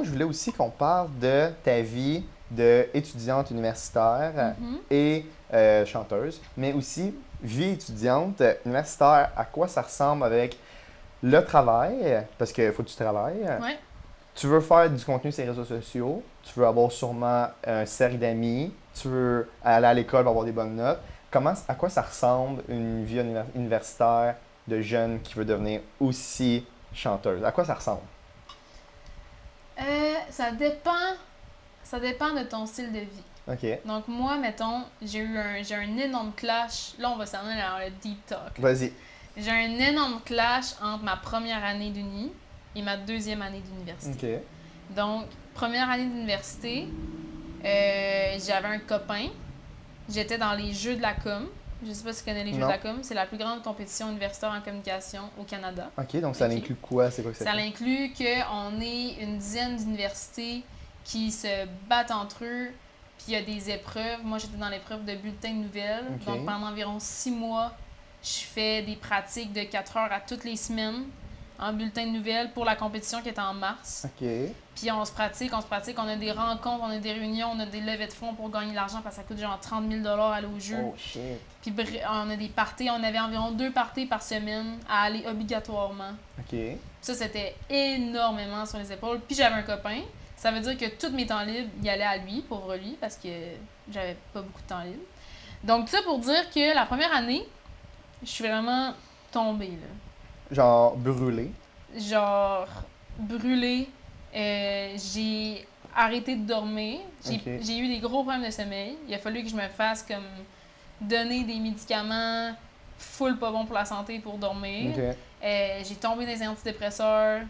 Je voulais aussi qu'on parle de ta vie d'étudiante universitaire et chanteuse, mais aussi vie étudiante universitaire. À quoi ça ressemble avec le travail, parce qu'il faut que tu travailles. Ouais. Tu veux faire du contenu sur les réseaux sociaux, tu veux avoir sûrement un cercle d'amis, tu veux aller à l'école pour avoir des bonnes notes. À quoi ça ressemble une vie universitaire de jeune qui veut devenir aussi chanteuse? À quoi ça ressemble? Ça dépend. Ça dépend de ton style de vie. OK. Donc moi, mettons, j'ai un énorme clash. Là, on va s'en aller dans le deep talk. Vas-y. J'ai un énorme clash entre ma première année d'uni et ma deuxième année d'université. OK. Donc, première année d'université, j'avais un copain. J'étais dans les Jeux de la com. Je sais pas si tu connais les Jeux de Non. la com. C'est la plus grande compétition universitaire en communication au Canada. OK, donc ça Ok. inclut quoi? C'est quoi que ça Ça fait? inclut qu'on est une dizaine d'universités qui se battent entre eux, puis il y a des épreuves. Moi, j'étais dans l'épreuve de bulletin de nouvelles. Ok. Donc, pendant environ 6 mois, je fais des pratiques de 4 heures à toutes les semaines en bulletin de nouvelles pour la compétition qui est en mars. OK. Puis on se pratique, on a des rencontres, on a des réunions, on a des levées de fonds pour gagner de l'argent parce que ça coûte genre 30 000 $ aller au jeu. Oh shit. Puis on a des parties, on avait environ 2 parties par semaine à aller obligatoirement. OK. Ça, c'était énormément sur les épaules. Puis j'avais un copain. Ça veut dire que tous mes temps libres, y allaient à lui, pauvre lui, parce que j'avais pas beaucoup de temps libre. Donc, tout ça pour dire que la première année, je suis vraiment tombée, là. Genre brûlé. Genre, brûlée. J'ai arrêté de dormir. Ok. J'ai eu des gros problèmes de sommeil. Il a fallu que je me fasse comme donner des médicaments full pas bons pour la santé pour dormir. OK. J'ai tombé dans les antidépresseurs.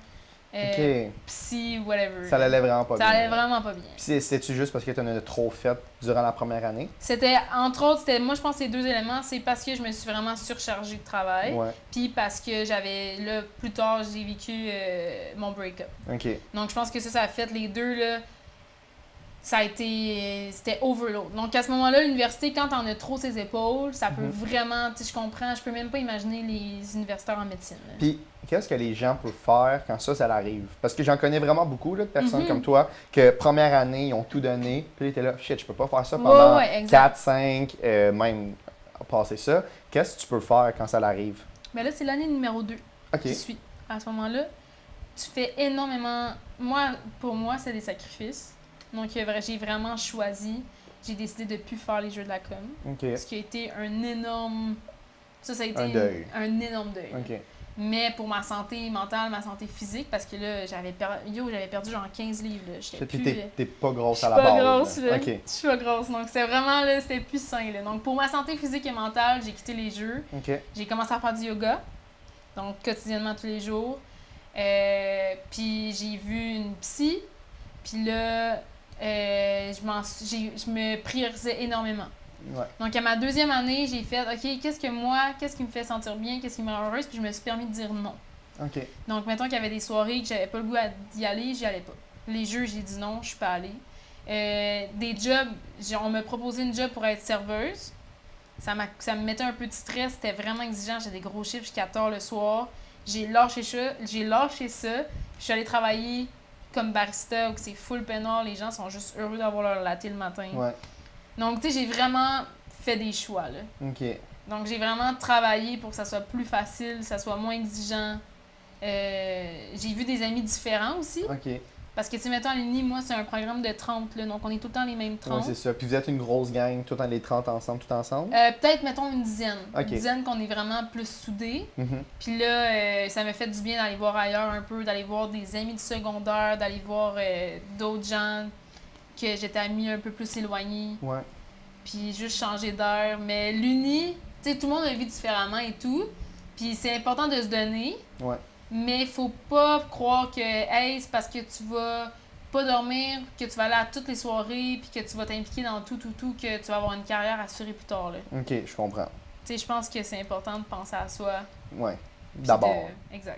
OK. Psy, whatever. Ça allait vraiment pas Ça bien. allait vraiment pas bien. Puis c'était-tu juste parce que tu en as trop fait durant la première année? C'était, entre autres, moi je pense que c'est 2 éléments. C'est parce que je me suis vraiment surchargée de travail. Ouais. Puis parce que là, plus tard, j'ai vécu mon break-up. OK. Donc je pense que ça a fait les deux, là. C'était overload. Donc à ce moment-là, l'université, quand t'en as trop ses épaules, ça peut vraiment, tu sais, je comprends, je peux même pas imaginer les universitaires en médecine, là. Puis, qu'est-ce que les gens peuvent faire quand ça arrive? Parce que j'en connais vraiment beaucoup là, de personnes comme toi que première année, ils ont tout donné. Puis là, t'es là, shit, je peux pas faire ça pendant Ouais, exact. 4, 5, même passer ça. Qu'est-ce que tu peux faire quand ça arrive? Mais là, c'est l'année numéro 2 OK. qui suit. À ce moment-là, tu fais énormément. Pour moi, c'est des sacrifices. Donc, j'ai vraiment choisi. J'ai décidé de ne plus faire les Jeux de la com. OK. Ce qui a été un énorme. Ça a été Un deuil. un énorme deuil. OK. Mais pour ma santé mentale, ma santé physique, parce que là, j'avais perdu genre 15 livres. Là. J'étais Puis plus. t'es pas grosse Je à suis la pas base. grosse, là. là. OK. Je suis pas grosse. Donc, c'est vraiment, là, c'était plus sain, là. Donc, pour ma santé physique et mentale, j'ai quitté les Jeux. OK. J'ai commencé à faire du yoga, donc quotidiennement tous les jours. Puis j'ai vu une psy, puis là, je me priorisais énormément. Ouais. Donc à ma deuxième année, j'ai fait, OK, qu'est-ce qui me fait sentir bien, qu'est-ce qui me rend heureuse, puis je me suis permis de dire non. OK. Donc mettons qu'il y avait des soirées que j'avais pas le goût d'y aller, j'y allais pas. Les jeux, j'ai dit non, je suis pas allée. Des jobs, on m'a proposé une job pour être serveuse. Ça me mettait un peu de stress, c'était vraiment exigeant, j'ai des gros chiffres jusqu'à tard le soir. J'ai lâché ça, je suis allée travailler comme barista où c'est full peinard, les gens sont juste heureux d'avoir leur latte le matin. Ouais. Donc tu sais, j'ai vraiment fait des choix là. OK. Donc j'ai vraiment travaillé pour que ça soit plus facile, que ça soit moins exigeant. J'ai vu des amis différents aussi. OK. Parce que, tu sais, mettons, à l'Uni, moi, c'est un programme de 30, là, donc on est tout le temps les mêmes 30. Ouais, c'est ça. Puis vous êtes une grosse gang, tout les 30 ensemble, tout ensemble? Peut-être, mettons, une dizaine. Ok. Une dizaine qu'on est vraiment plus soudés. Mhm. Puis là, ça m'a fait du bien d'aller voir ailleurs un peu, d'aller voir des amis du secondaire, d'aller voir d'autres gens que j'étais amie un peu plus éloignés. Ouais. Puis juste changer d'air. Mais l'Uni, tu sais, tout le monde le vit différemment et tout. Puis c'est important de se donner. Ouais. Mais il faut pas croire que, hey, c'est parce que tu vas pas dormir, que tu vas aller à toutes les soirées, puis que tu vas t'impliquer dans tout, que tu vas avoir une carrière assurée plus tard, là. OK, je comprends. Tu sais, je pense que c'est important de penser à soi. Ouais. puis D'abord. Exact.